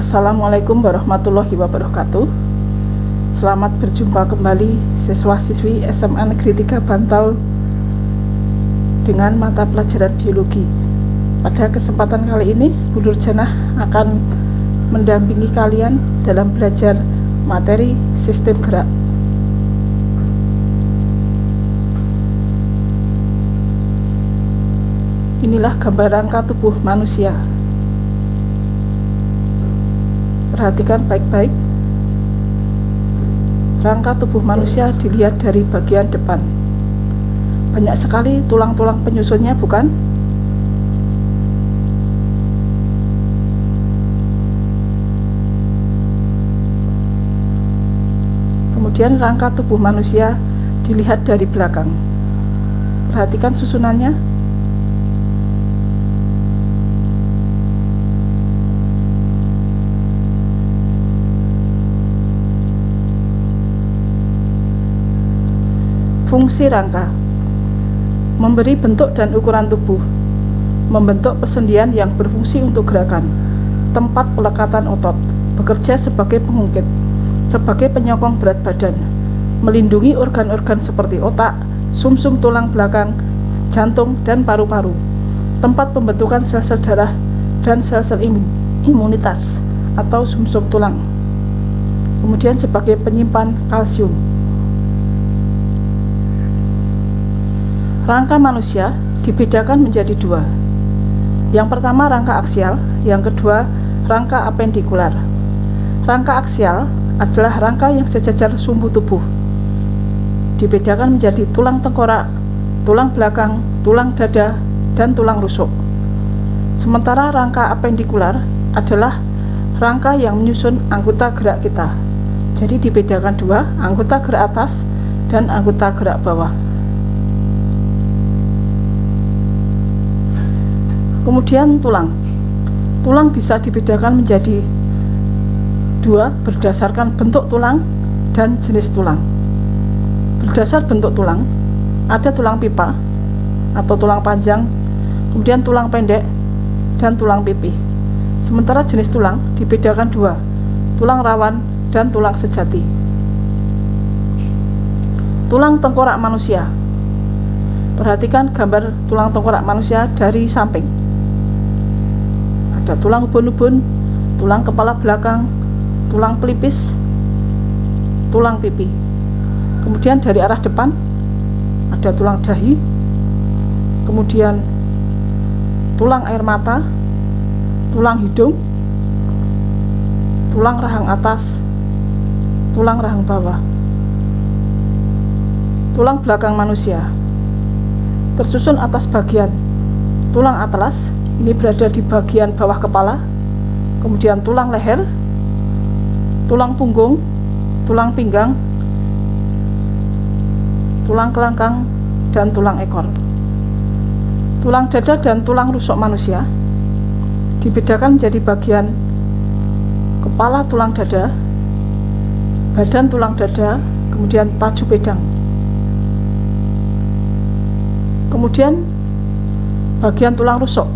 Assalamualaikum warahmatullahi wabarakatuh. Selamat berjumpa kembali siswa-siswi SMA Negeri 3 Bantul dengan mata pelajaran biologi. Pada kesempatan kali ini, Bu Nurjanah akan mendampingi kalian dalam belajar materi sistem gerak. Inilah gambar rangka tubuh manusia. Perhatikan baik-baik. Rangka tubuh manusia dilihat dari bagian depan. Banyak sekali tulang-tulang penyusunnya, bukan? Kemudian rangka tubuh manusia dilihat dari belakang. Perhatikan susunannya. Fungsi rangka: memberi bentuk dan ukuran tubuh, membentuk persendian yang berfungsi untuk gerakan, tempat pelekatan otot, bekerja sebagai pengungkit, sebagai penyokong berat badan, melindungi organ-organ seperti otak, sumsum tulang belakang, jantung, dan paru-paru, tempat pembentukan sel-sel darah dan sel-sel imunitas atau sumsum tulang, kemudian sebagai penyimpan kalsium. Rangka manusia dibedakan menjadi dua. Yang pertama rangka aksial, yang kedua rangka apendikular. Rangka aksial adalah rangka yang sejajar sumbu tubuh. Dibedakan menjadi tulang tengkorak, tulang belakang, tulang dada, dan tulang rusuk. Sementara rangka apendikular adalah rangka yang menyusun anggota gerak kita. Jadi dibedakan dua, anggota gerak atas dan anggota gerak bawah. Kemudian tulang. Tulang bisa dibedakan menjadi dua berdasarkan bentuk tulang dan jenis tulang. Berdasar bentuk tulang, ada tulang pipa atau tulang panjang, kemudian tulang pendek, dan tulang pipih. Sementara jenis tulang dibedakan dua, tulang rawan dan tulang sejati. Tulang tengkorak manusia. Perhatikan gambar tulang tengkorak manusia dari samping. Ada tulang ubun-ubun, tulang kepala belakang, tulang pelipis, tulang pipi. Kemudian dari arah depan ada tulang dahi, kemudian tulang air mata, tulang hidung, tulang rahang atas, tulang rahang bawah. Tulang belakang manusia tersusun atas bagian tulang atlas, ini berada di bagian bawah kepala, kemudian tulang leher, tulang punggung, tulang pinggang, tulang kelangkang, dan tulang ekor. Tulang dada dan tulang rusuk manusia dibedakan menjadi bagian kepala tulang dada, badan tulang dada, kemudian taju pedang. Kemudian bagian tulang rusuk.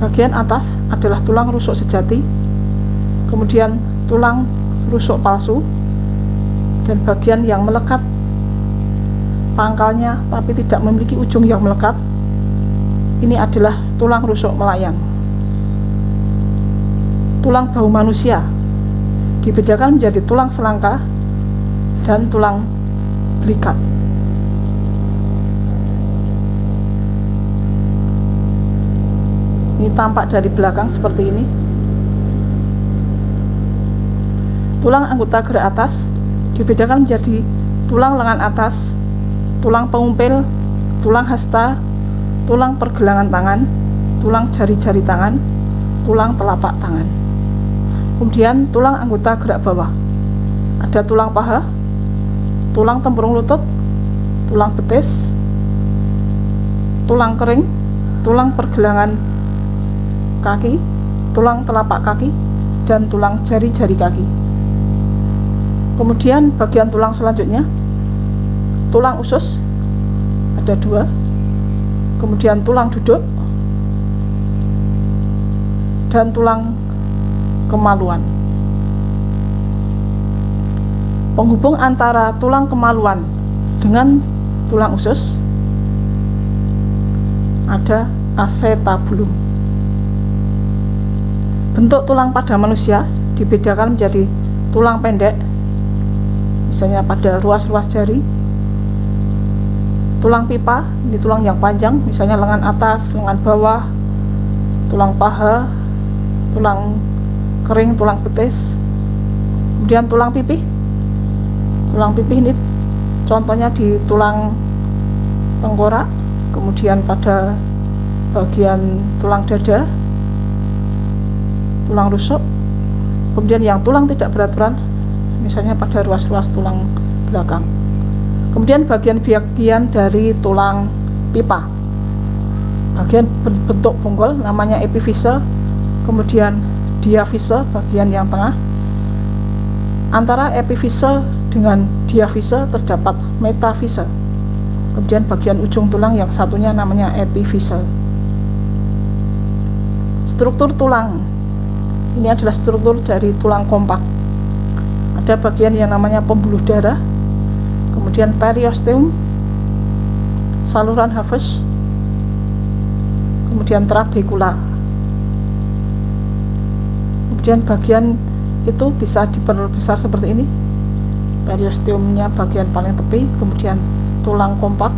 Bagian atas adalah tulang rusuk sejati, kemudian tulang rusuk palsu, dan bagian yang melekat pangkalnya tapi tidak memiliki ujung yang melekat, ini adalah tulang rusuk melayang. Tulang bahu manusia dibedakan menjadi tulang selangka dan tulang belikat. Ini tampak dari belakang seperti ini. Tulang anggota gerak atas dibedakan menjadi tulang lengan atas, tulang pengumpil, tulang hasta, tulang pergelangan tangan, tulang jari-jari tangan, tulang telapak tangan. Kemudian tulang anggota gerak bawah. Ada tulang paha, tulang tempurung lutut, tulang betis, tulang kering, tulang pergelangan kaki, tulang telapak kaki, dan tulang jari-jari kaki. Kemudian bagian tulang selanjutnya, tulang usus, ada dua, kemudian tulang duduk, dan tulang kemaluan. Penghubung antara tulang kemaluan dengan tulang usus ada acetabulum. Bentuk tulang pada manusia dibedakan menjadi tulang pendek, misalnya pada ruas-ruas jari, tulang pipa, ini tulang yang panjang, misalnya lengan atas, lengan bawah, tulang paha, tulang kering, tulang betis. Kemudian tulang pipih. Tulang pipih ini contohnya di tulang tengkorak, kemudian pada bagian tulang dada, tulang rusuk. Kemudian yang tulang tidak beraturan, misalnya pada ruas-ruas tulang belakang. Kemudian bagian-bagian dari tulang pipa, bagian bentuk bonggol namanya epifise, kemudian diafise bagian yang tengah. Antara epifise dengan diafise terdapat metafise. Kemudian bagian ujung tulang yang satunya namanya epifise. Struktur tulang ini adalah struktur dari tulang kompak. Ada bagian yang namanya pembuluh darah, kemudian periosteum, saluran hafus, kemudian trabekula. Kemudian bagian itu bisa diperbesar seperti ini. Periosteumnya bagian paling tepi, kemudian tulang kompak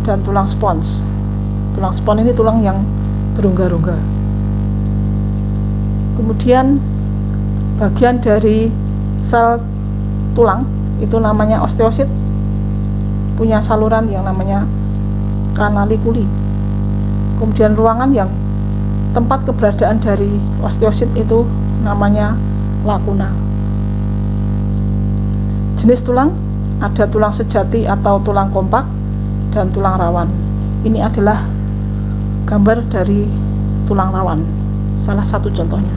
dan tulang spons. Tulang spons ini tulang yang berongga-rongga. Kemudian bagian dari sel tulang itu namanya osteosit, punya saluran yang namanya kanalikuli. Kemudian ruangan yang tempat keberadaan dari osteosit itu namanya lakuna. Jenis tulang ada tulang sejati atau tulang kompak dan tulang rawan. Ini adalah gambar dari tulang rawan, salah satu contohnya.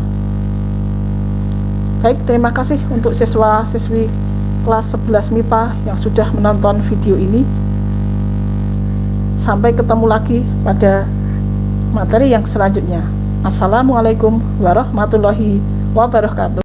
Baik, terima kasih untuk siswa-siswi kelas 11 MIPA yang sudah menonton video ini. Sampai ketemu lagi pada materi yang selanjutnya. Assalamualaikum warahmatullahi wabarakatuh.